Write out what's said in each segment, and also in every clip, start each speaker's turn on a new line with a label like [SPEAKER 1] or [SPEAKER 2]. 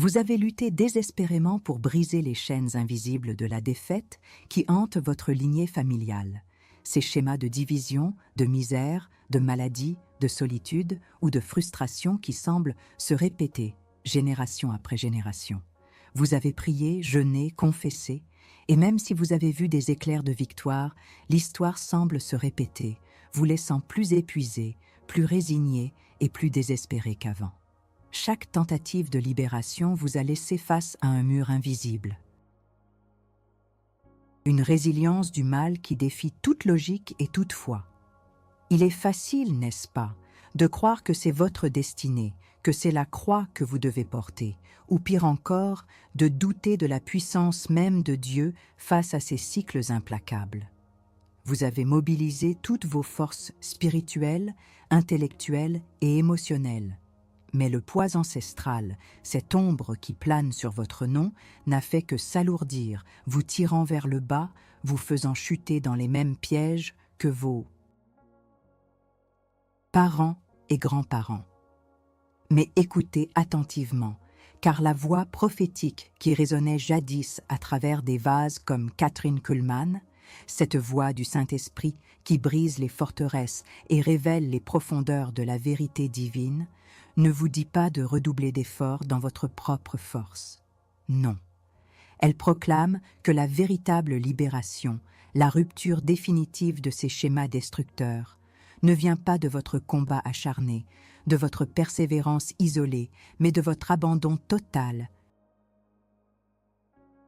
[SPEAKER 1] Vous avez lutté désespérément pour briser les chaînes invisibles de la défaite qui hantent votre lignée familiale. Ces schémas de division, de misère, de maladie, de solitude ou de frustration qui semblent se répéter génération après génération. Vous avez prié, jeûné, confessé, et même si vous avez vu des éclairs de victoire, l'histoire semble se répéter, vous laissant plus épuisé, plus résigné et plus désespéré qu'avant. Chaque tentative de libération vous a laissé face à un mur invisible. Une résilience du mal qui défie toute logique et toute foi. Il est facile, n'est-ce pas, de croire que c'est votre destinée, que c'est la croix que vous devez porter, ou pire encore, de douter de la puissance même de Dieu face à ces cycles implacables. Vous avez mobilisé toutes vos forces spirituelles, intellectuelles et émotionnelles. Mais le poids ancestral, cette ombre qui plane sur votre nom, n'a fait que s'alourdir, vous tirant vers le bas, vous faisant chuter dans les mêmes pièges que vos parents et grands-parents. Mais écoutez attentivement, car la voix prophétique qui résonnait jadis à travers des vases comme Kathryn Kuhlman, cette voix du Saint-Esprit qui brise les forteresses et révèle les profondeurs de la vérité divine, ne vous dit pas de redoubler d'efforts dans votre propre force. Non. Elle proclame que la véritable libération, la rupture définitive de ces schémas destructeurs, ne vient pas de votre combat acharné, de votre persévérance isolée, mais de votre abandon total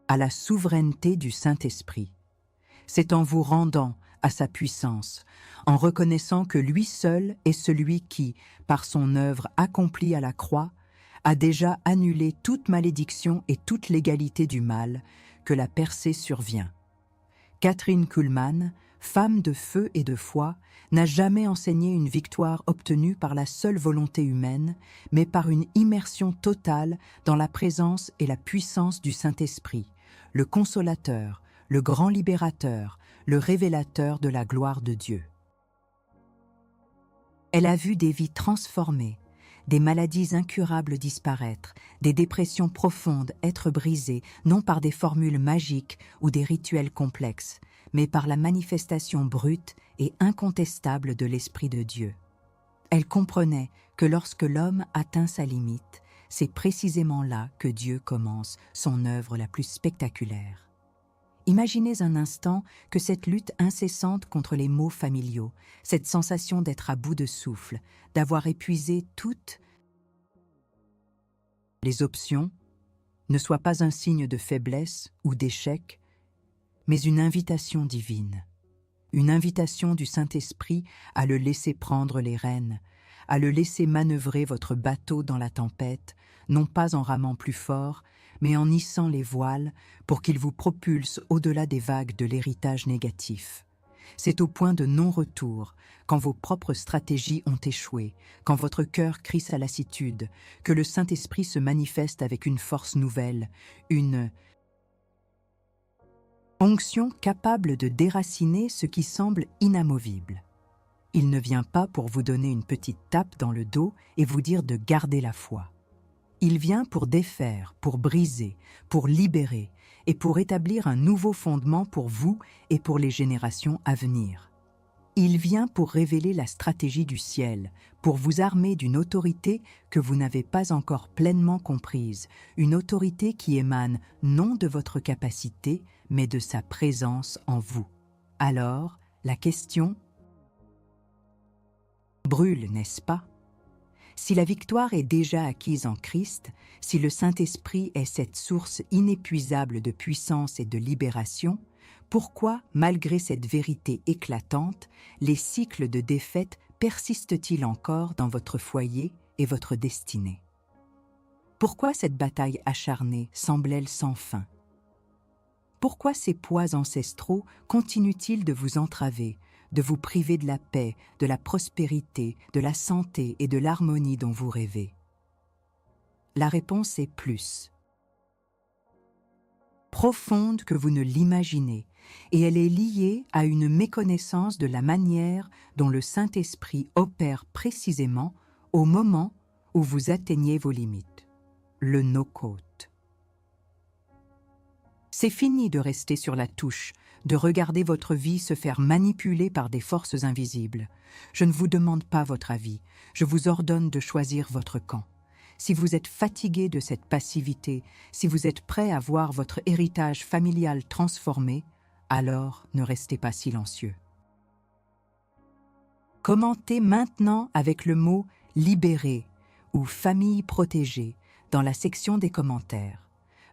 [SPEAKER 1] à la souveraineté du Saint-Esprit. C'est en vous rendant à sa puissance, en reconnaissant que lui seul est celui qui, par son œuvre accomplie à la croix, a déjà annulé toute malédiction et toute légalité du mal, que la percée survient. Kathryn Kuhlman, femme de feu et de foi, n'a jamais enseigné une victoire obtenue par la seule volonté humaine, mais par une immersion totale dans la présence et la puissance du Saint-Esprit, le Consolateur, le grand libérateur, le révélateur de la gloire de Dieu. Elle a vu des vies transformées, des maladies incurables disparaître, des dépressions profondes être brisées, non par des formules magiques ou des rituels complexes, mais par la manifestation brute et incontestable de l'Esprit de Dieu. Elle comprenait que lorsque l'homme atteint sa limite, c'est précisément là que Dieu commence son œuvre la plus spectaculaire. Imaginez un instant que cette lutte incessante contre les maux familiaux, cette sensation d'être à bout de souffle, d'avoir épuisé toutes les options, ne soit pas un signe de faiblesse ou d'échec, mais une invitation divine, une invitation du Saint-Esprit à le laisser prendre les rênes, à le laisser manœuvrer votre bateau dans la tempête, non pas en ramant plus fort, mais en hissant les voiles pour qu'il vous propulse au-delà des vagues de l'héritage négatif. C'est au point de non-retour, quand vos propres stratégies ont échoué, quand votre cœur crie sa lassitude, que le Saint-Esprit se manifeste avec une force nouvelle, une onction capable de déraciner ce qui semble inamovible. Il ne vient pas pour vous donner une petite tape dans le dos et vous dire de garder la foi. Il vient pour défaire, pour briser, pour libérer et pour établir un nouveau fondement pour vous et pour les générations à venir. Il vient pour révéler la stratégie du ciel, pour vous armer d'une autorité que vous n'avez pas encore pleinement comprise, une autorité qui émane non de votre capacité, mais de sa présence en vous. Alors, la question brûle, n'est-ce pas? Si la victoire est déjà acquise en Christ, si le Saint-Esprit est cette source inépuisable de puissance et de libération, pourquoi, malgré cette vérité éclatante, les cycles de défaite persistent-ils encore dans votre foyer et votre destinée? Pourquoi cette bataille acharnée semble-t-elle sans fin? Pourquoi ces poids ancestraux continuent-ils de vous entraver, de vous priver de la paix, de la prospérité, de la santé et de l'harmonie dont vous rêvez? La réponse est plus profonde que vous ne l'imaginez, et elle est liée à une méconnaissance de la manière dont le Saint-Esprit opère précisément au moment où vous atteignez vos limites. le no-cote. C'est fini de rester sur la touche, de regarder votre vie se faire manipuler par des forces invisibles. Je ne vous demande pas votre avis, je vous ordonne de choisir votre camp. Si vous êtes fatigué de cette passivité, si vous êtes prêt à voir votre héritage familial transformé, alors ne restez pas silencieux. Commentez maintenant avec le mot « libéré » ou « famille protégée » dans la section des commentaires.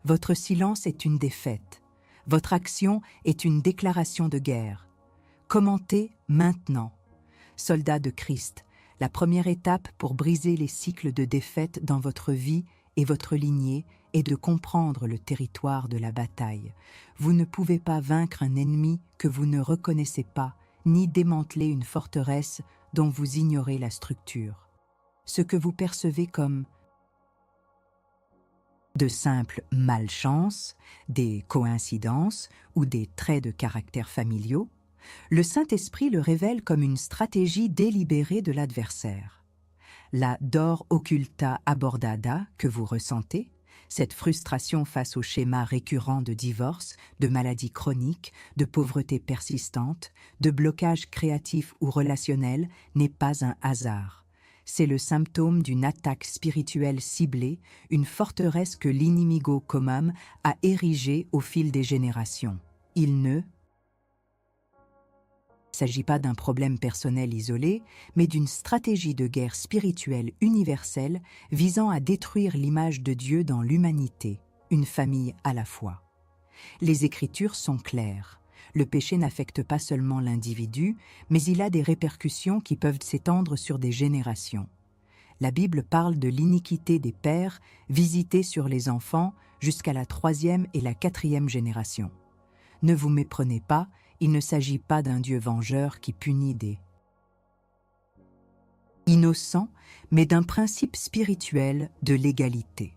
[SPEAKER 1] Votre silence est une défaite. Votre action est une déclaration de guerre. Commentez maintenant. Soldats de Christ, la première étape pour briser les cycles de défaite dans votre vie et votre lignée est de comprendre le territoire de la bataille. Vous ne pouvez pas vaincre un ennemi que vous ne reconnaissez pas, ni démanteler une forteresse dont vous ignorez la structure. Ce que vous percevez comme de simples malchances, des coïncidences ou des traits de caractère familiaux, le Saint-Esprit le révèle comme une stratégie délibérée de l'adversaire. La dor occulta abordada que vous ressentez, cette frustration face au schéma récurrent de divorce, de maladies chroniques, de pauvreté persistante, de blocage créatif ou relationnel, n'est pas un hasard. C'est le symptôme d'une attaque spirituelle ciblée, une forteresse que l'inimigo commun a érigée au fil des générations. Il ne s'agit pas d'un problème personnel isolé, mais d'une stratégie de guerre spirituelle universelle visant à détruire l'image de Dieu dans l'humanité, une famille à la fois. Les Écritures sont claires. Le péché n'affecte pas seulement l'individu, mais il a des répercussions qui peuvent s'étendre sur des générations. La Bible parle de l'iniquité des pères visitée sur les enfants jusqu'à la 3e et la 4e génération. Ne vous méprenez pas, il ne s'agit pas d'un Dieu vengeur qui punit des innocents, mais d'un principe spirituel de l'égalité.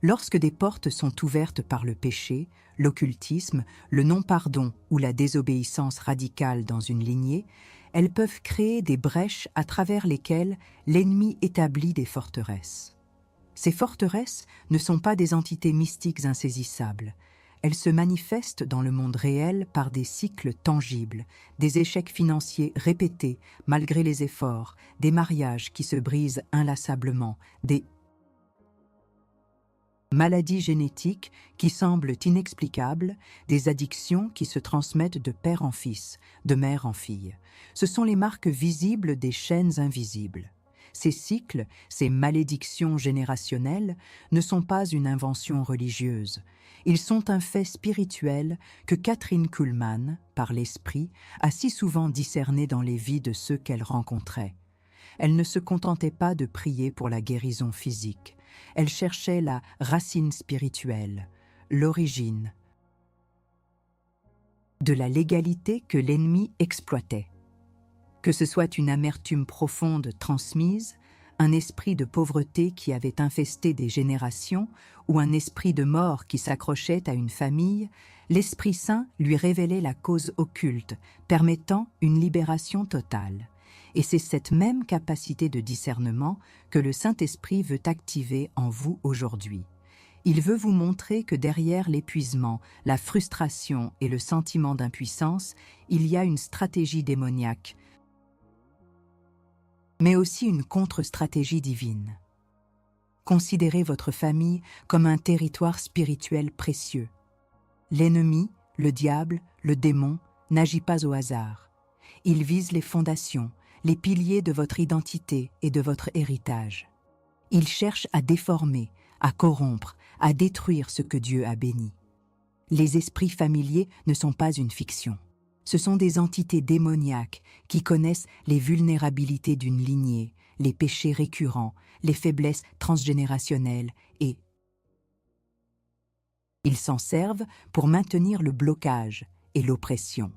[SPEAKER 1] Lorsque des portes sont ouvertes par le péché, l'occultisme, le non-pardon ou la désobéissance radicale dans une lignée, elles peuvent créer des brèches à travers lesquelles l'ennemi établit des forteresses. Ces forteresses ne sont pas des entités mystiques insaisissables. Elles se manifestent dans le monde réel par des cycles tangibles, des échecs financiers répétés malgré les efforts, des mariages qui se brisent inlassablement, des maladies génétiques qui semblent inexplicables, des addictions qui se transmettent de père en fils, de mère en fille. Ce sont les marques visibles des chaînes invisibles. Ces cycles, ces malédictions générationnelles, ne sont pas une invention religieuse. Ils sont un fait spirituel que Kathryn Kuhlman, par l'Esprit, a si souvent discerné dans les vies de ceux qu'elle rencontrait. Elle ne se contentait pas de prier pour la guérison physique. Elle cherchait la racine spirituelle, l'origine de la légalité que l'ennemi exploitait. Que ce soit une amertume profonde transmise, un esprit de pauvreté qui avait infesté des générations ou un esprit de mort qui s'accrochait à une famille, l'Esprit Saint lui révélait la cause occulte, permettant une libération totale. Et c'est cette même capacité de discernement que le Saint-Esprit veut activer en vous aujourd'hui. Il veut vous montrer que derrière l'épuisement, la frustration et le sentiment d'impuissance, il y a une stratégie démoniaque, mais aussi une contre-stratégie divine. Considérez votre famille comme un territoire spirituel précieux. L'ennemi, le diable, le démon, n'agit pas au hasard. Il vise les fondations, les piliers de votre identité et de votre héritage. Il cherche à déformer, à corrompre, à détruire ce que Dieu a béni. Les esprits familiers ne sont pas une fiction. Ce sont des entités démoniaques qui connaissent les vulnérabilités d'une lignée, les péchés récurrents, les faiblesses transgénérationnelles et ils s'en servent pour maintenir le blocage et l'oppression.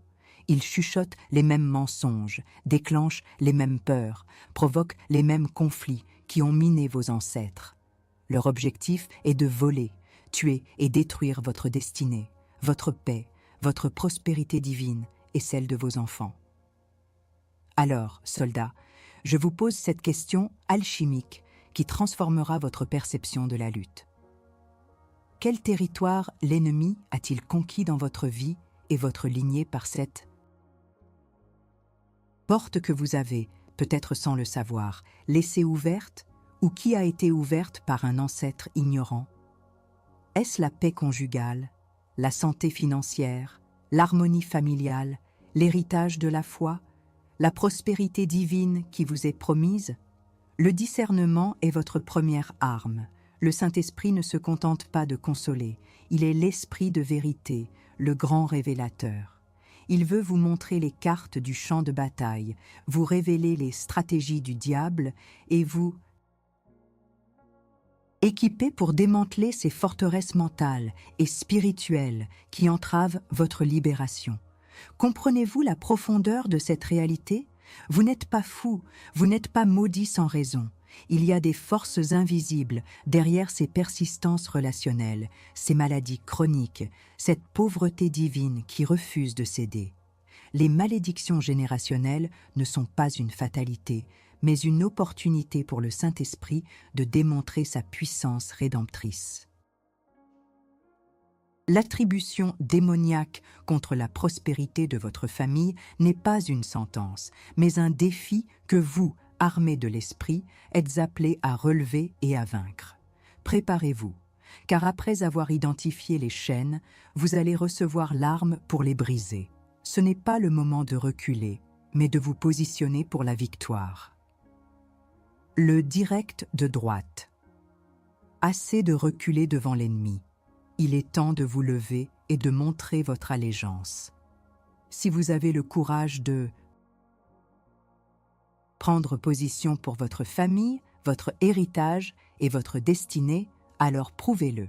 [SPEAKER 1] Ils chuchotent les mêmes mensonges, déclenchent les mêmes peurs, provoquent les mêmes conflits qui ont miné vos ancêtres. Leur objectif est de voler, tuer et détruire votre destinée, votre paix, votre prospérité divine et celle de vos enfants. Alors, soldats, je vous pose cette question alchimique qui transformera votre perception de la lutte. Quel territoire l'ennemi a-t-il conquis dans votre vie et votre lignée par cette porte que vous avez, peut-être sans le savoir, laissée ouverte ou qui a été ouverte par un ancêtre ignorant? Est-ce la paix conjugale, la santé financière, l'harmonie familiale, l'héritage de la foi, la prospérité divine qui vous est promise? Le discernement est votre première arme. Le Saint-Esprit ne se contente pas de consoler, il est l'Esprit de vérité, le grand révélateur. Il veut vous montrer les cartes du champ de bataille, vous révéler les stratégies du diable et vous équiper pour démanteler ces forteresses mentales et spirituelles qui entravent votre libération. Comprenez-vous la profondeur de cette réalité? Vous n'êtes pas fou, vous n'êtes pas maudit sans raison. Il y a des forces invisibles derrière ces persistances relationnelles, ces maladies chroniques, cette pauvreté divine qui refuse de céder. Les malédictions générationnelles ne sont pas une fatalité, mais une opportunité pour le Saint-Esprit de démontrer sa puissance rédemptrice. L'attribution démoniaque contre la prospérité de votre famille n'est pas une sentence, mais un défi que vous, armés de l'esprit, êtes appelés à relever et à vaincre. Préparez-vous, car après avoir identifié les chaînes, vous allez recevoir l'arme pour les briser. Ce n'est pas le moment de reculer, mais de vous positionner pour la victoire. Le direct de droite. Assez de reculer devant l'ennemi. Il est temps de vous lever et de montrer votre allégeance. Si vous avez le courage de prendre position pour votre famille, votre héritage et votre destinée, alors prouvez-le.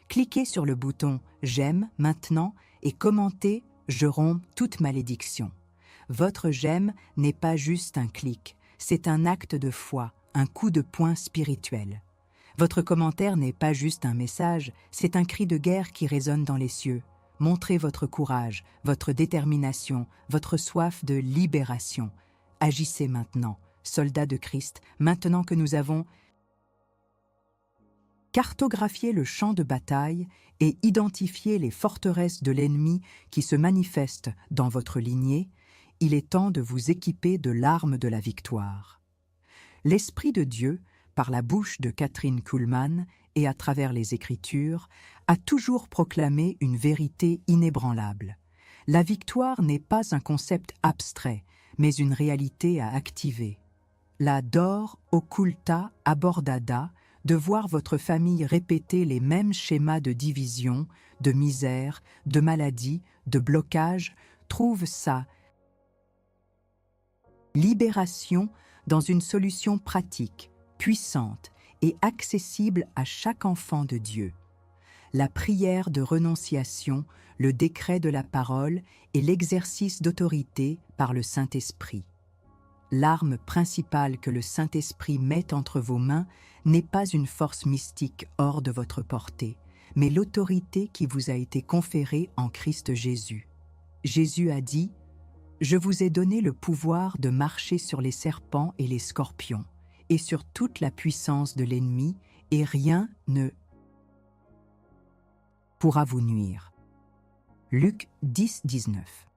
[SPEAKER 1] Cliquez sur le bouton « J'aime » maintenant et commentez « Je romps toute malédiction ». Votre « j'aime » n'est pas juste un clic, c'est un acte de foi, un coup de poing spirituel. Votre commentaire n'est pas juste un message, c'est un cri de guerre qui résonne dans les cieux. Montrez votre courage, votre détermination, votre soif de libération. Agissez maintenant, soldats de Christ, maintenant que nous avons cartographié le champ de bataille et identifié les forteresses de l'ennemi qui se manifestent dans votre lignée, il est temps de vous équiper de l'arme de la victoire. L'Esprit de Dieu, par la bouche de Kathryn Kuhlman et à travers les Écritures, a toujours proclamé une vérité inébranlable. La victoire n'est pas un concept abstrait, mais une réalité à activer. La Dor Occulta Abordada, de voir votre famille répéter les mêmes schémas de division, de misère, de maladie, de blocage, trouve sa libération dans une solution pratique, puissante et accessible à chaque enfant de Dieu. La prière de renonciation, le décret de la parole et l'exercice d'autorité par le Saint-Esprit. L'arme principale que le Saint-Esprit met entre vos mains n'est pas une force mystique hors de votre portée, mais l'autorité qui vous a été conférée en Christ Jésus. Jésus a dit « Je vous ai donné le pouvoir de marcher sur les serpents et les scorpions, et sur toute la puissance de l'ennemi, et rien ne pourra vous nuire. » Luc 10, 19.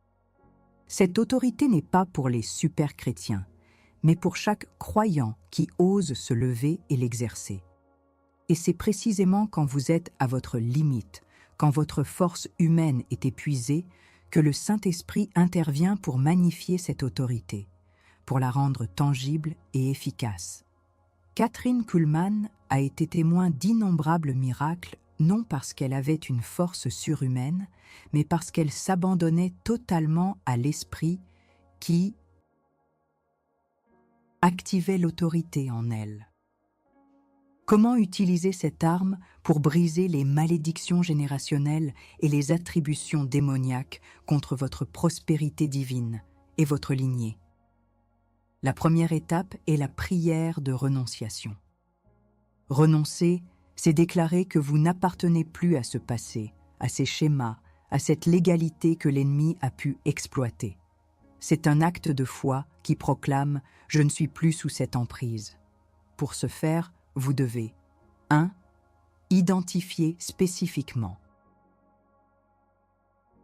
[SPEAKER 1] Cette autorité n'est pas pour les super-chrétiens, mais pour chaque croyant qui ose se lever et l'exercer. Et c'est précisément quand vous êtes à votre limite, quand votre force humaine est épuisée, que le Saint-Esprit intervient pour magnifier cette autorité, pour la rendre tangible et efficace. Kathryn Kuhlman a été témoin d'innombrables miracles, non parce qu'elle avait une force surhumaine, mais parce qu'elle s'abandonnait totalement à l'Esprit qui activait l'autorité en elle. Comment utiliser cette arme pour briser les malédictions générationnelles et les attributions démoniaques contre votre prospérité divine et votre lignée? La première étape est la prière de renonciation. Renoncer, c'est déclarer que vous n'appartenez plus à ce passé, à ces schémas, à cette légalité que l'ennemi a pu exploiter. C'est un acte de foi qui proclame « Je ne suis plus sous cette emprise ». Pour ce faire, vous devez 1. Identifier spécifiquement.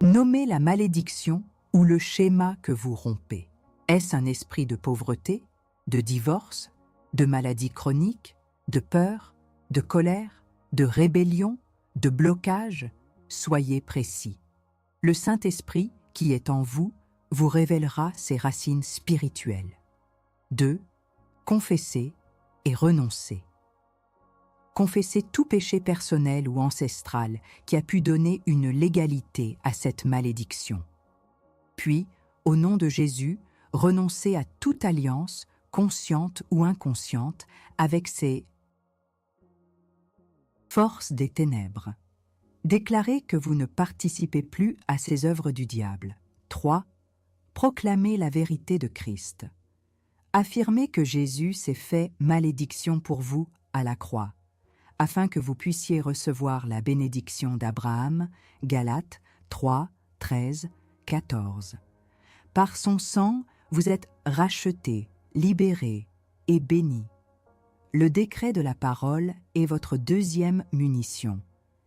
[SPEAKER 1] Nommez la malédiction ou le schéma que vous rompez. Est-ce un esprit de pauvreté, de divorce, de maladie chronique, de peur, de colère, de rébellion, de blocage? Soyez précis. Le Saint-Esprit, qui est en vous, vous révélera ses racines spirituelles. 2. Confessez et renoncez. Confessez tout péché personnel ou ancestral qui a pu donner une légalité à cette malédiction. Puis, au nom de Jésus, renoncez à toute alliance, consciente ou inconsciente, avec ces forces des ténèbres. Déclarez que vous ne participez plus à ces œuvres du diable. 3. Proclamez la vérité de Christ. Affirmez que Jésus s'est fait malédiction pour vous à la croix, afin que vous puissiez recevoir la bénédiction d'Abraham, Galates 3, 13, 14. Par son sang, vous êtes rachetés, libérés et bénis. Le décret de la parole est votre deuxième munition.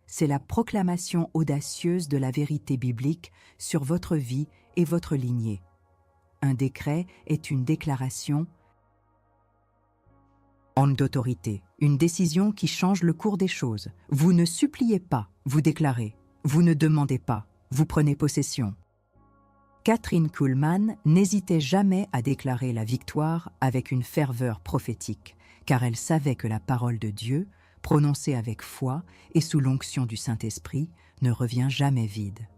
[SPEAKER 1] C'est la proclamation audacieuse de la vérité biblique sur votre vie et votre lignée. Un décret est une déclaration en d'autorité, une décision qui change le cours des choses. Vous ne suppliez pas, vous déclarez. Vous ne demandez pas, vous prenez possession. Kathryn Kuhlman n'hésitait jamais à déclarer la victoire avec une ferveur prophétique, car elle savait que la parole de Dieu, prononcée avec foi et sous l'onction du Saint-Esprit, ne revient jamais vide.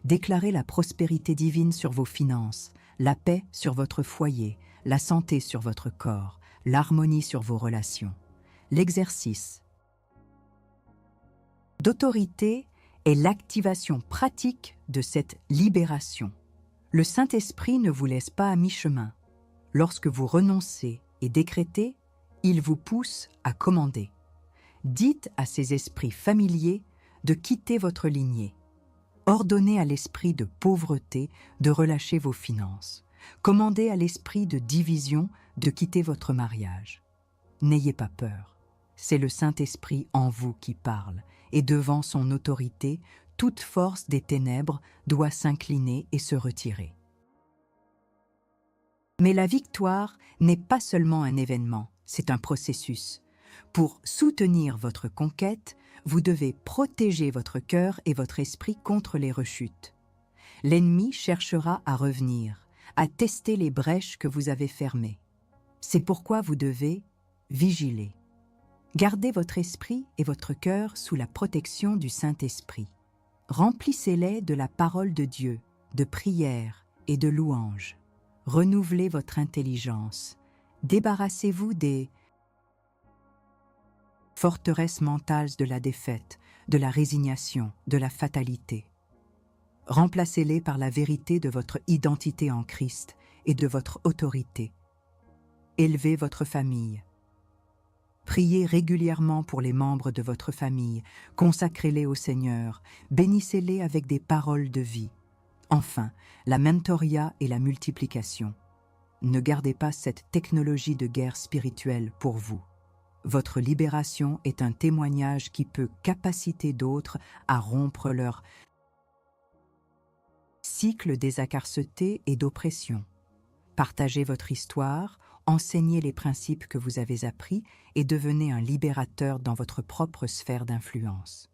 [SPEAKER 1] Déclarez la prospérité divine sur vos finances, la paix sur votre foyer, la santé sur votre corps, l'harmonie sur vos relations. L'exercice d'autorité est l'activation pratique de cette libération. Le Saint-Esprit ne vous laisse pas à mi-chemin. Lorsque vous renoncez et décrétez, il vous pousse à commander. Dites à ces esprits familiers de quitter votre lignée. Ordonnez à l'esprit de pauvreté de relâcher vos finances. Commandez à l'esprit de division de quitter votre mariage. N'ayez pas peur. C'est le Saint-Esprit en vous qui parle, et devant son autorité, toute force des ténèbres doit s'incliner et se retirer. Mais la victoire n'est pas seulement un événement, c'est un processus. Pour soutenir votre conquête, vous devez protéger votre cœur et votre esprit contre les rechutes. L'ennemi cherchera à revenir, à tester les brèches que vous avez fermées. C'est pourquoi vous devez vigiler. Gardez votre esprit et votre cœur sous la protection du Saint-Esprit. Remplissez-les de la parole de Dieu, de prières et de louanges. Renouvelez votre intelligence. Débarrassez-vous des forteresses mentales de la défaite, de la résignation, de la fatalité. Remplacez-les par la vérité de votre identité en Christ et de votre autorité. Élevez votre famille. Priez régulièrement pour les membres de votre famille, consacrez-les au Seigneur, bénissez-les avec des paroles de vie. Enfin, la mentoria et la multiplication. Ne gardez pas cette technologie de guerre spirituelle pour vous. Votre libération est un témoignage qui peut capaciter d'autres à rompre leur cycle désacarceté et d'oppression. Partagez votre histoire, enseignez les principes que vous avez appris et devenez un libérateur dans votre propre sphère d'influence.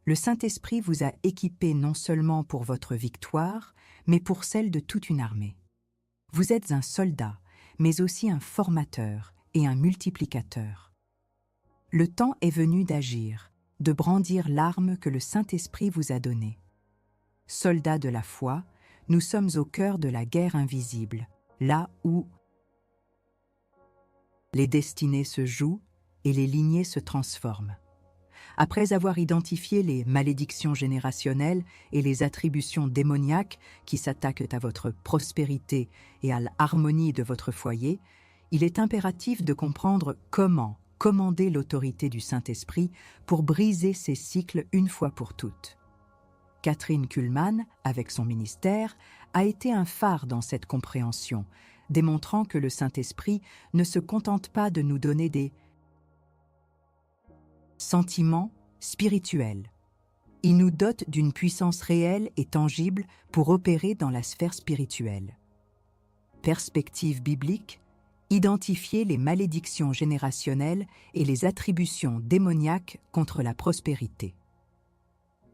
[SPEAKER 1] Le Saint-Esprit vous a équipé non seulement pour votre victoire, mais pour celle de toute une armée. Vous êtes un soldat, mais aussi un formateur et un multiplicateur. Le temps est venu d'agir, de brandir l'arme que le Saint-Esprit vous a donnée. Soldats de la foi, nous sommes au cœur de la guerre invisible, là où les destinées se jouent et les lignées se transforment. Après avoir identifié les malédictions générationnelles et les attributions démoniaques qui s'attaquent à votre prospérité et à l'harmonie de votre foyer, il est impératif de comprendre comment commander l'autorité du Saint-Esprit pour briser ces cycles une fois pour toutes. Kathryn Kuhlman, avec son ministère, a été un phare dans cette compréhension, démontrant que le Saint-Esprit ne se contente pas de nous donner des sentiments, spirituels. Il nous dote d'une puissance réelle et tangible pour opérer dans la sphère spirituelle. Perspective biblique, identifier les malédictions générationnelles et les attributions démoniaques contre la prospérité.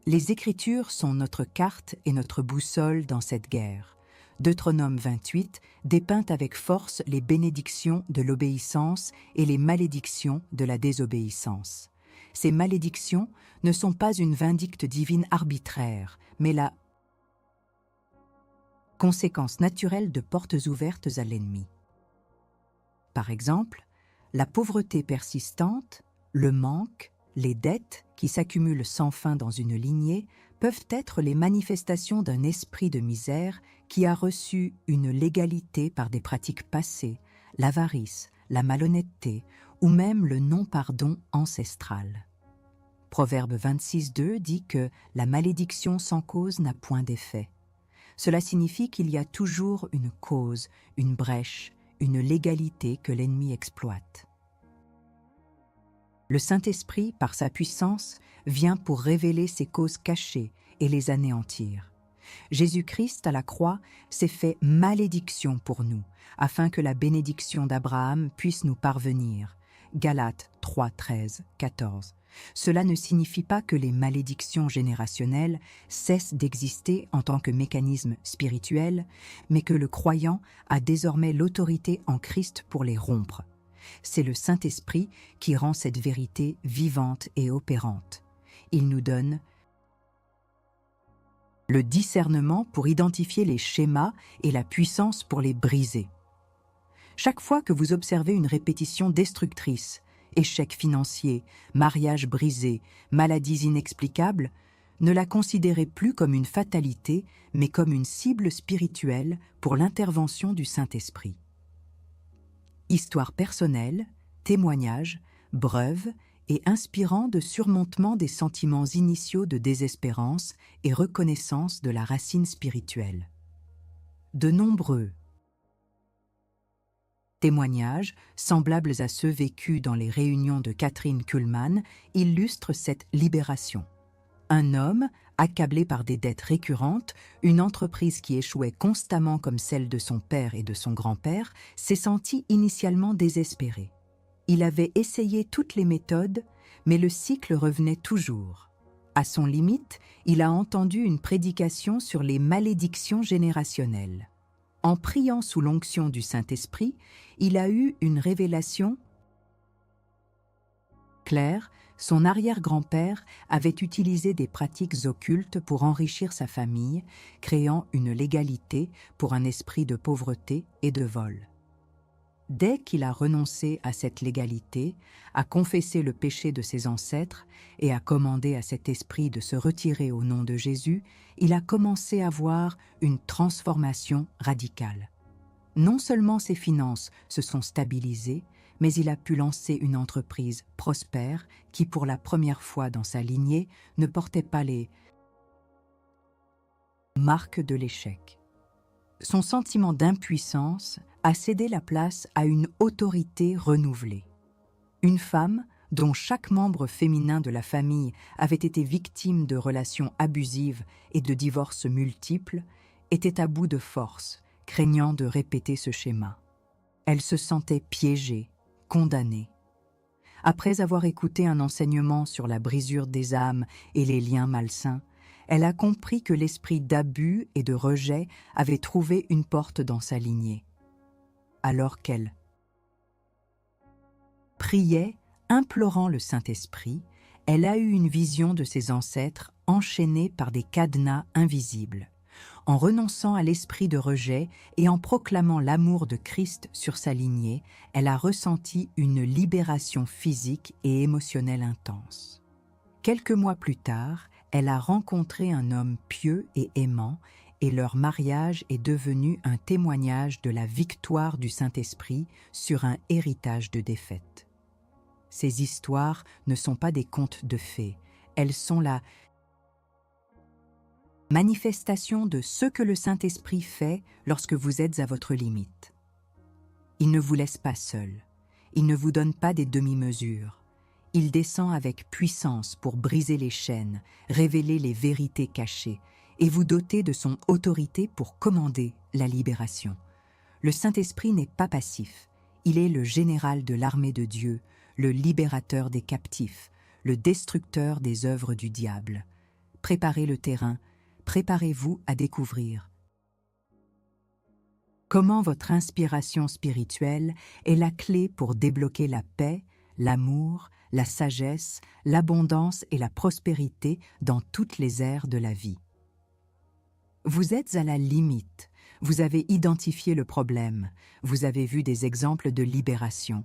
[SPEAKER 1] Les Écritures sont notre carte et notre boussole dans cette guerre. Deutéronome 28 dépeint avec force les bénédictions de l'obéissance et les malédictions de la désobéissance. Ces malédictions ne sont pas une vindicte divine arbitraire, mais la conséquence naturelle de portes ouvertes à l'ennemi. Par exemple, la pauvreté persistante, le manque, les dettes qui s'accumulent sans fin dans une lignée peuvent être les manifestations d'un esprit de misère qui a reçu une légalité par des pratiques passées, l'avarice, la malhonnêteté ou même le non-pardon ancestral. Proverbe 26:2 dit que la malédiction sans cause n'a point d'effet. Cela signifie qu'il y a toujours une cause, une brèche, une légalité que l'ennemi exploite. Le Saint-Esprit, par sa puissance, vient pour révéler ces causes cachées et les anéantir. Jésus-Christ, à la croix, s'est fait malédiction pour nous, afin que la bénédiction d'Abraham puisse nous parvenir. Galates 3, 13, 14. Cela ne signifie pas que les malédictions générationnelles cessent d'exister en tant que mécanisme spirituel, mais que le croyant a désormais l'autorité en Christ pour les rompre. C'est le Saint-Esprit qui rend cette vérité vivante et opérante. Il nous donne le discernement pour identifier les schémas et la puissance pour les briser. Chaque fois que vous observez une répétition destructrice, échec financier, mariage brisé, maladies inexplicables, ne la considérez plus comme une fatalité, mais comme une cible spirituelle pour l'intervention du Saint-Esprit. Histoire personnelle, témoignages, breuves et inspirant de surmontement des sentiments initiaux de désespérance et reconnaissance de la racine spirituelle. De nombreux témoignages, semblables à ceux vécus dans les réunions de Catherine Kuhlman, illustrent cette libération. Un homme, accablé par des dettes récurrentes, une entreprise qui échouait constamment comme celle de son père et de son grand-père, s'est senti initialement désespéré. Il avait essayé toutes les méthodes, mais le cycle revenait toujours. À son limite, il a entendu une prédication sur les malédictions générationnelles. En priant sous l'onction du Saint-Esprit, il a eu une révélation claire. Son arrière-grand-père avait utilisé des pratiques occultes pour enrichir sa famille, créant une légalité pour un esprit de pauvreté et de vol. Dès qu'il a renoncé à cette légalité, a confessé le péché de ses ancêtres et a commandé à cet esprit de se retirer au nom de Jésus, il a commencé à voir une transformation radicale. Non seulement ses finances se sont stabilisées, mais il a pu lancer une entreprise prospère qui, pour la première fois dans sa lignée, ne portait pas les marques de l'échec. Son sentiment d'impuissance a cédé la place à une autorité renouvelée. Une femme, dont chaque membre féminin de la famille avait été victime de relations abusives et de divorces multiples, était à bout de force, craignant de répéter ce schéma. Elle se sentait piégée, condamnée. Après avoir écouté un enseignement sur la brisure des âmes et les liens malsains, elle a compris que l'esprit d'abus et de rejet avait trouvé une porte dans sa lignée. Alors qu'elle priait, implorant le Saint-Esprit, elle a eu une vision de ses ancêtres enchaînés par des cadenas invisibles. En renonçant à l'esprit de rejet et en proclamant l'amour de Christ sur sa lignée, elle a ressenti une libération physique et émotionnelle intense. Quelques mois plus tard, elle a rencontré un homme pieux et aimant, et leur mariage est devenu un témoignage de la victoire du Saint-Esprit sur un héritage de défaite. Ces histoires ne sont pas des contes de fées, elles sont la manifestation de ce que le Saint-Esprit fait lorsque vous êtes à votre limite. Il ne vous laisse pas seul, il ne vous donne pas des demi-mesures, Il descend avec puissance pour briser les chaînes, révéler les vérités cachées et vous doter de son autorité pour commander la libération. Le Saint-Esprit n'est pas passif. Il est le général de l'armée de Dieu, le libérateur des captifs, le destructeur des œuvres du diable. Préparez le terrain, préparez-vous à découvrir comment votre inspiration spirituelle est la clé pour débloquer la paix, l'amour, la sagesse, l'abondance et la prospérité dans toutes les aires de la vie. Vous êtes à la limite, vous avez identifié le problème, vous avez vu des exemples de libération.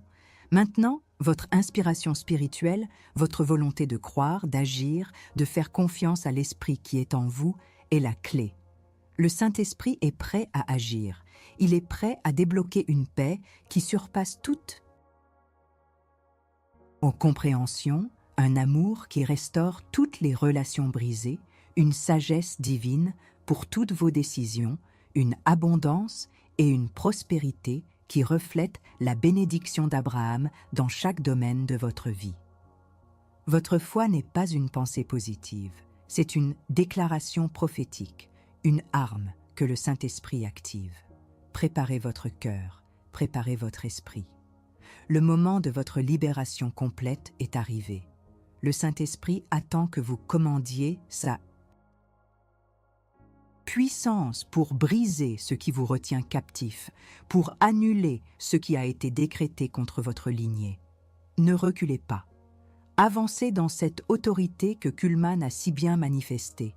[SPEAKER 1] Maintenant, votre inspiration spirituelle, votre volonté de croire, d'agir, de faire confiance à l'Esprit qui est en vous est la clé. Le Saint-Esprit est prêt à agir. Il est prêt à débloquer une paix qui surpasse toute compréhension, un amour qui restaure toutes les relations brisées, une sagesse divine pour toutes vos décisions, une abondance et une prospérité qui reflètent la bénédiction d'Abraham dans chaque domaine de votre vie. Votre foi n'est pas une pensée positive, c'est une déclaration prophétique, une arme que le Saint-Esprit active. Préparez votre cœur, préparez votre esprit. Le moment de votre libération complète est arrivé. Le Saint-Esprit attend que vous commandiez sa puissance pour briser ce qui vous retient captif, pour annuler ce qui a été décrété contre votre lignée. Ne reculez pas. Avancez dans cette autorité que Kuhlman a si bien manifestée.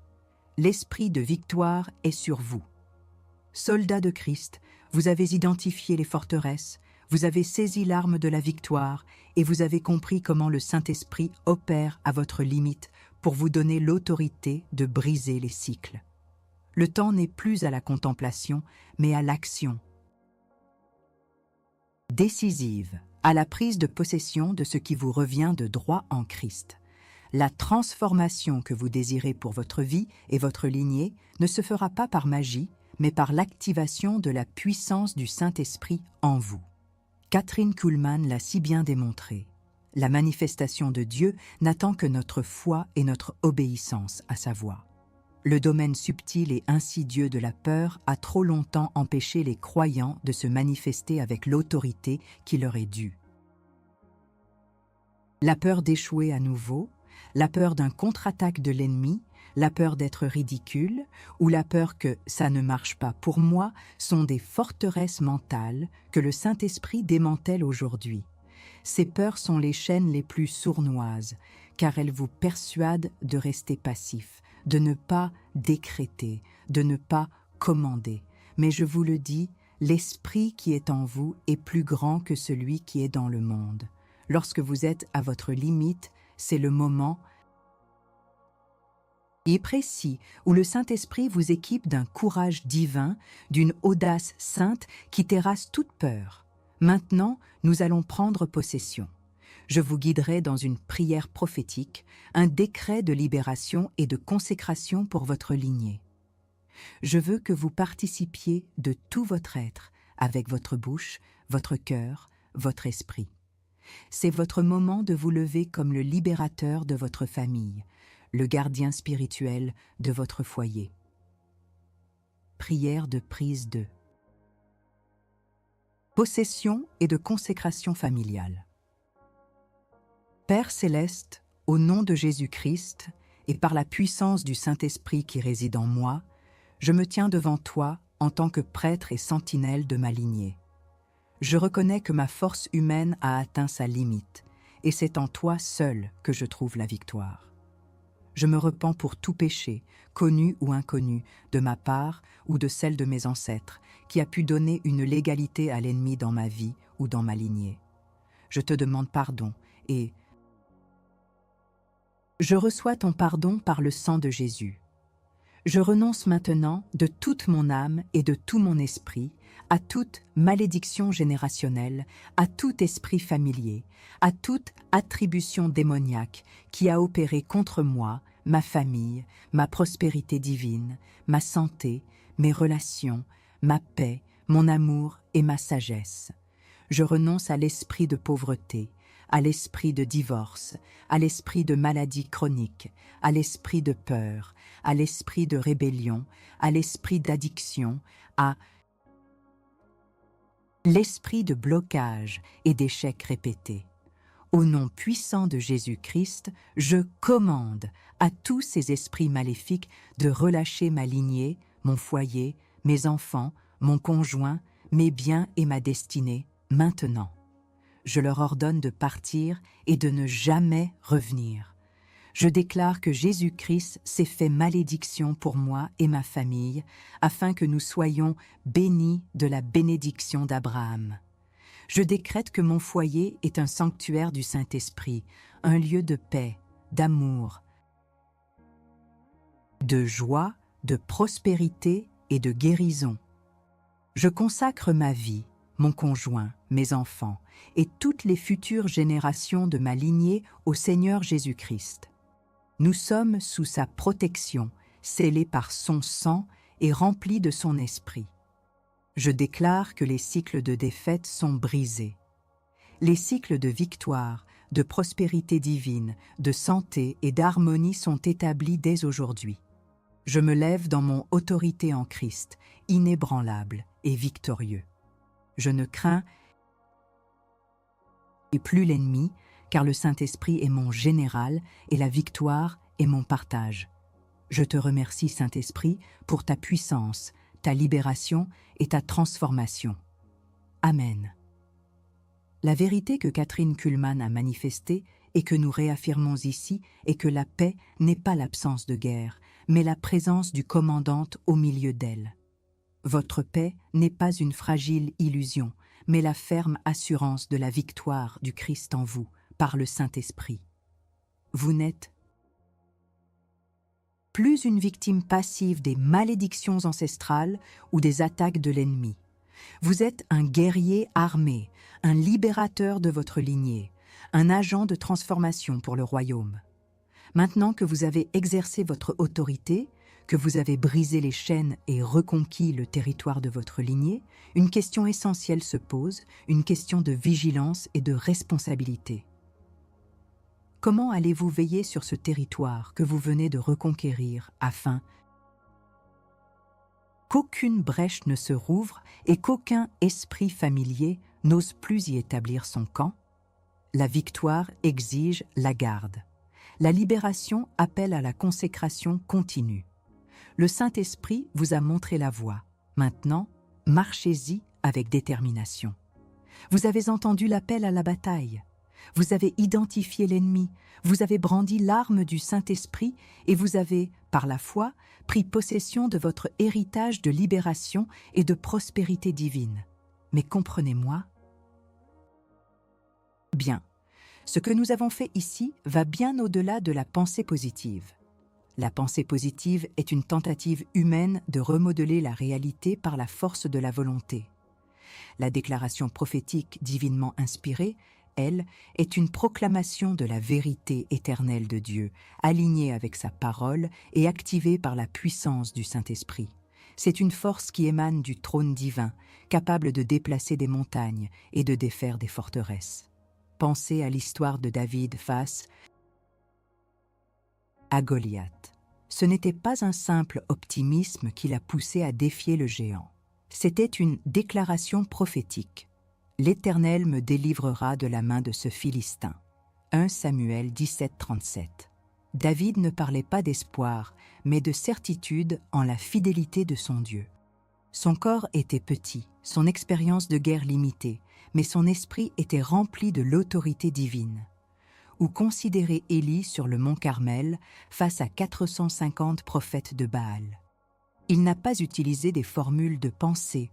[SPEAKER 1] L'esprit de victoire est sur vous. Soldats de Christ, vous avez identifié les forteresses, vous avez saisi l'arme de la victoire et vous avez compris comment le Saint-Esprit opère à votre limite pour vous donner l'autorité de briser les cycles. Le temps n'est plus à la contemplation, mais à l'action décisive, à la prise de possession de ce qui vous revient de droit en Christ. La transformation que vous désirez pour votre vie et votre lignée ne se fera pas par magie, mais par l'activation de la puissance du Saint-Esprit en vous. Kathryn Kuhlman l'a si bien démontré. La manifestation de Dieu n'attend que notre foi et notre obéissance à sa voix. Le domaine subtil et insidieux de la peur a trop longtemps empêché les croyants de se manifester avec l'autorité qui leur est due. La peur d'échouer à nouveau, la peur d'un contre-attaque de l'ennemi, la peur d'être ridicule ou la peur que ça ne marche pas pour moi sont des forteresses mentales que le Saint-Esprit démantèle aujourd'hui. Ces peurs sont les chaînes les plus sournoises, car elles vous persuadent de rester passif, de ne pas décréter, de ne pas commander. Mais je vous le dis, l'Esprit qui est en vous est plus grand que celui qui est dans le monde. Lorsque vous êtes à votre limite, c'est le moment et précis où le Saint-Esprit vous équipe d'un courage divin, d'une audace sainte qui terrasse toute peur. Maintenant, nous allons prendre possession. Je vous guiderai dans une prière prophétique, un décret de libération et de consécration pour votre lignée. Je veux que vous participiez de tout votre être, avec votre bouche, votre cœur, votre esprit. C'est votre moment de vous lever comme le libérateur de votre famille, le gardien spirituel de votre foyer. Prière de prise de possession et de consécration familiale. Père céleste, au nom de Jésus-Christ et par la puissance du Saint-Esprit qui réside en moi, je me tiens devant toi en tant que prêtre et sentinelle de ma lignée. Je reconnais que ma force humaine a atteint sa limite, et c'est en toi seul que je trouve la victoire. Je me repens pour tout péché, connu ou inconnu, de ma part ou de celle de mes ancêtres, qui a pu donner une légalité à l'ennemi dans ma vie ou dans ma lignée. Je te demande pardon et je reçois ton pardon par le sang de Jésus. Je renonce maintenant de toute mon âme et de tout mon esprit à toute malédiction générationnelle, à tout esprit familier, à toute attribution démoniaque qui a opéré contre moi, ma famille, ma prospérité divine, ma santé, mes relations, ma paix, mon amour et ma sagesse. Je renonce à l'esprit de pauvreté, à l'esprit de divorce, à l'esprit de maladie chronique, à l'esprit de peur, à l'esprit de rébellion, à l'esprit d'addiction, à l'esprit de blocage et d'échec répétés. Au nom puissant de Jésus-Christ, je commande à tous ces esprits maléfiques de relâcher ma lignée, mon foyer, mes enfants, mon conjoint, mes biens et ma destinée, maintenant. Je leur ordonne de partir et de ne jamais revenir. Je déclare que Jésus-Christ s'est fait malédiction pour moi et ma famille, afin que nous soyons bénis de la bénédiction d'Abraham. Je décrète que mon foyer est un sanctuaire du Saint-Esprit, un lieu de paix, d'amour, de joie, de prospérité et de guérison. Je consacre ma vie, mon conjoint, mes enfants et toutes les futures générations de ma lignée au Seigneur Jésus-Christ. Nous sommes sous sa protection, scellés par son sang et remplis de son esprit. Je déclare que les cycles de défaite sont brisés. Les cycles de victoire, de prospérité divine, de santé et d'harmonie sont établis dès aujourd'hui. Je me lève dans mon autorité en Christ, inébranlable et victorieux. Je ne crains plus l'ennemi, car le Saint-Esprit est mon général et la victoire est mon partage. Je te remercie, Saint-Esprit, pour ta puissance, ta libération et ta transformation. Amen. La vérité que Catherine Kuhlman a manifestée et que nous réaffirmons ici est que la paix n'est pas l'absence de guerre, mais la présence du commandant au milieu d'elle. Votre paix n'est pas une fragile illusion, mais la ferme assurance de la victoire du Christ en vous, par le Saint-Esprit. Vous n'êtes plus une victime passive des malédictions ancestrales ou des attaques de l'ennemi. Vous êtes un guerrier armé, un libérateur de votre lignée, un agent de transformation pour le royaume. Maintenant que vous avez exercé votre autorité, que vous avez brisé les chaînes et reconquis le territoire de votre lignée, une question essentielle se pose, une question de vigilance et de responsabilité. Comment allez-vous veiller sur ce territoire que vous venez de reconquérir afin qu'aucune brèche ne se rouvre et qu'aucun esprit familier n'ose plus y établir son camp? La victoire exige la garde. La libération appelle à la consécration continue. Le Saint-Esprit vous a montré la voie. Maintenant, marchez-y avec détermination. Vous avez entendu l'appel à la bataille. Vous avez identifié l'ennemi, vous avez brandi l'arme du Saint-Esprit et vous avez, par la foi, pris possession de votre héritage de libération et de prospérité divine. Mais comprenez-moi bien, ce que nous avons fait ici va bien au-delà de la pensée positive. La pensée positive est une tentative humaine de remodeler la réalité par la force de la volonté. La déclaration prophétique divinement inspirée, elle, est une proclamation de la vérité éternelle de Dieu, alignée avec sa parole et activée par la puissance du Saint-Esprit. C'est une force qui émane du trône divin, capable de déplacer des montagnes et de défaire des forteresses. Pensez à l'histoire de David face à Goliath. Ce n'était pas un simple optimisme qui l'a poussé à défier le géant. C'était une déclaration prophétique. L'Éternel me délivrera de la main de ce Philistin. 1 Samuel 17:37. David ne parlait pas d'espoir, mais de certitude en la fidélité de son Dieu. Son corps était petit, son expérience de guerre limitée, mais son esprit était rempli de l'autorité divine. Ou considérez Élie sur le mont Carmel face à 450 prophètes de Baal. Il n'a pas utilisé des formules de pensée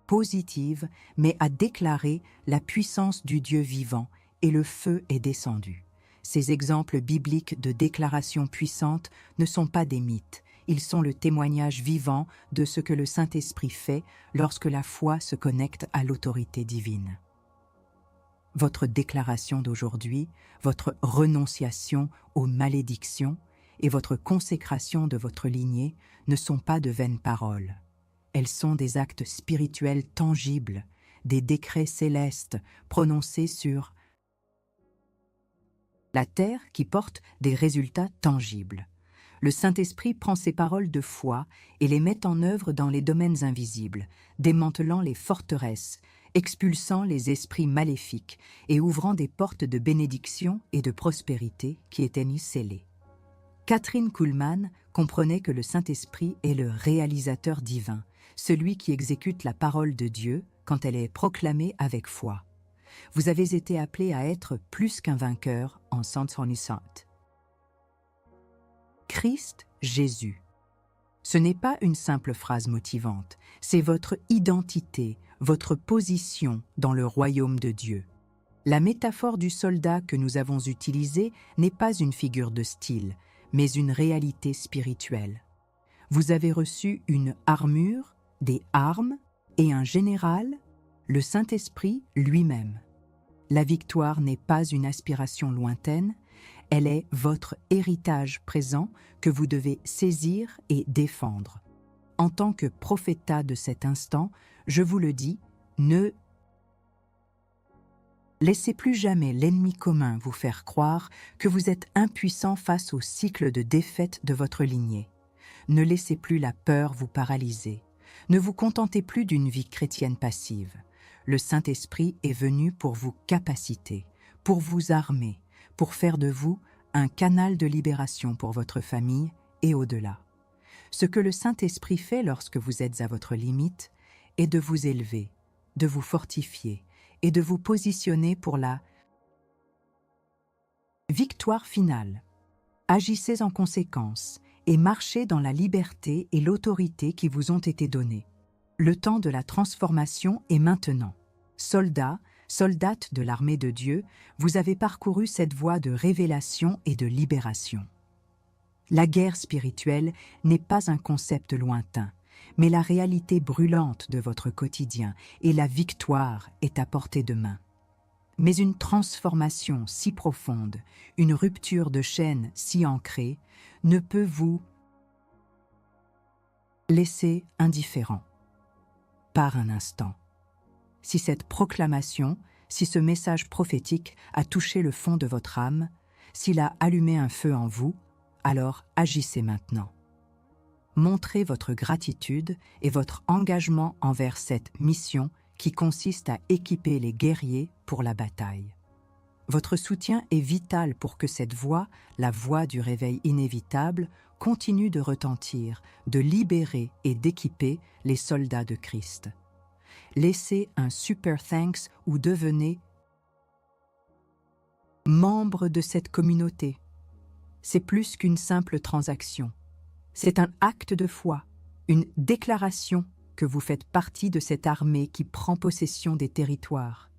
[SPEAKER 1] positive, mais a déclaré la puissance du Dieu vivant et le feu est descendu. Ces exemples bibliques de déclarations puissantes ne sont pas des mythes, ils sont le témoignage vivant de ce que le Saint-Esprit fait lorsque la foi se connecte à l'autorité divine. Votre déclaration d'aujourd'hui, votre renonciation aux malédictions et votre consécration de votre lignée ne sont pas de vaines paroles. Elles sont des actes spirituels tangibles, des décrets célestes prononcés sur la terre qui portent des résultats tangibles. Le Saint-Esprit prend ces paroles de foi et les met en œuvre dans les domaines invisibles, démantelant les forteresses, expulsant les esprits maléfiques et ouvrant des portes de bénédiction et de prospérité qui étaient scellées. Kathryn Kuhlman comprenait que le Saint-Esprit est le réalisateur divin, celui qui exécute la parole de Dieu quand elle est proclamée avec foi. Vous avez été appelé à être plus qu'un vainqueur en Saint-Sonissant. Christ Jésus. Ce n'est pas une simple phrase motivante, c'est votre identité, votre position dans le royaume de Dieu. La métaphore du soldat que nous avons utilisée n'est pas une figure de style, mais une réalité spirituelle. Vous avez reçu une armure, des armes et un général, le Saint-Esprit lui-même. La victoire n'est pas une aspiration lointaine, elle est votre héritage présent que vous devez saisir et défendre. En tant que prophétat de cet instant, je vous le dis, ne laissez plus jamais l'ennemi commun vous faire croire que vous êtes impuissant face au cycle de défaite de votre lignée. Ne laissez plus la peur vous paralyser. Ne vous contentez plus d'une vie chrétienne passive. Le Saint-Esprit est venu pour vous capaciter, pour vous armer, pour faire de vous un canal de libération pour votre famille et au-delà. Ce que le Saint-Esprit fait lorsque vous êtes à votre limite est de vous élever, de vous fortifier et de vous positionner pour la victoire finale. Agissez en conséquence et marchez dans la liberté et l'autorité qui vous ont été données. Le temps de la transformation est maintenant. Soldats, soldates de l'armée de Dieu, vous avez parcouru cette voie de révélation et de libération. La guerre spirituelle n'est pas un concept lointain, mais la réalité brûlante de votre quotidien, et la victoire est à portée de main. Mais une transformation si profonde, une rupture de chaîne si ancrée, ne peut vous laisser indifférent. Par un instant. Si cette proclamation, si ce message prophétique a touché le fond de votre âme, s'il a allumé un feu en vous, alors agissez maintenant. Montrez votre gratitude et votre engagement envers cette mission qui consiste à équiper les guerriers pour la bataille. Votre soutien est vital pour que cette voix, la voix du réveil inévitable, continue de retentir, de libérer et d'équiper les soldats de Christ. Laissez un super thanks ou devenez membre de cette communauté. C'est plus qu'une simple transaction. C'est un acte de foi, une déclaration que vous faites partie de cette armée qui prend possession des territoires.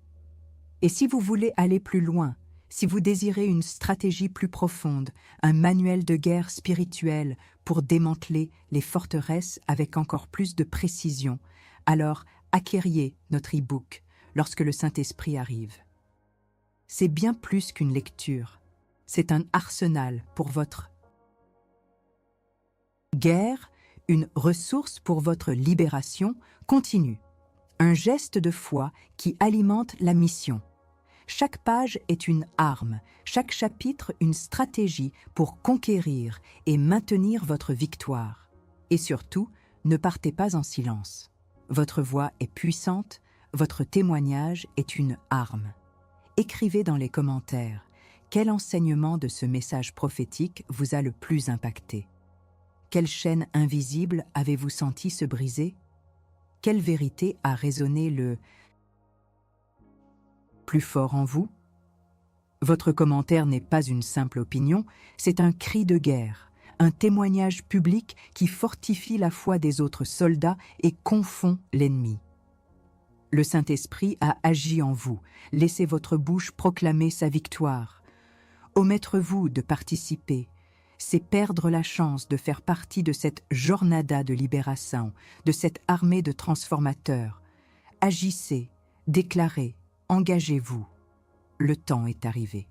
[SPEAKER 1] Et si vous voulez aller plus loin, si vous désirez une stratégie plus profonde, un manuel de guerre spirituel pour démanteler les forteresses avec encore plus de précision, alors acquériez notre e-book lorsque le Saint-Esprit arrive. C'est bien plus qu'une lecture, c'est un arsenal pour votre guerre, une ressource pour votre libération continue, un geste de foi qui alimente la mission. Chaque page est une arme, chaque chapitre une stratégie pour conquérir et maintenir votre victoire. Et surtout, ne partez pas en silence. Votre voix est puissante, votre témoignage est une arme. Écrivez dans les commentaires quel enseignement de ce message prophétique vous a le plus impacté. Quelle chaîne invisible avez-vous senti se briser? Quelle vérité a résonné le plus fort en vous? Votre commentaire n'est pas une simple opinion, c'est un cri de guerre, un témoignage public qui fortifie la foi des autres soldats et confond l'ennemi. Le Saint-Esprit a agi en vous, laissez votre bouche proclamer sa victoire. Omettre-vous de participer, c'est perdre la chance de faire partie de cette jornada de libération, de cette armée de transformateurs. Agissez, déclarez, engagez-vous. Le temps est arrivé.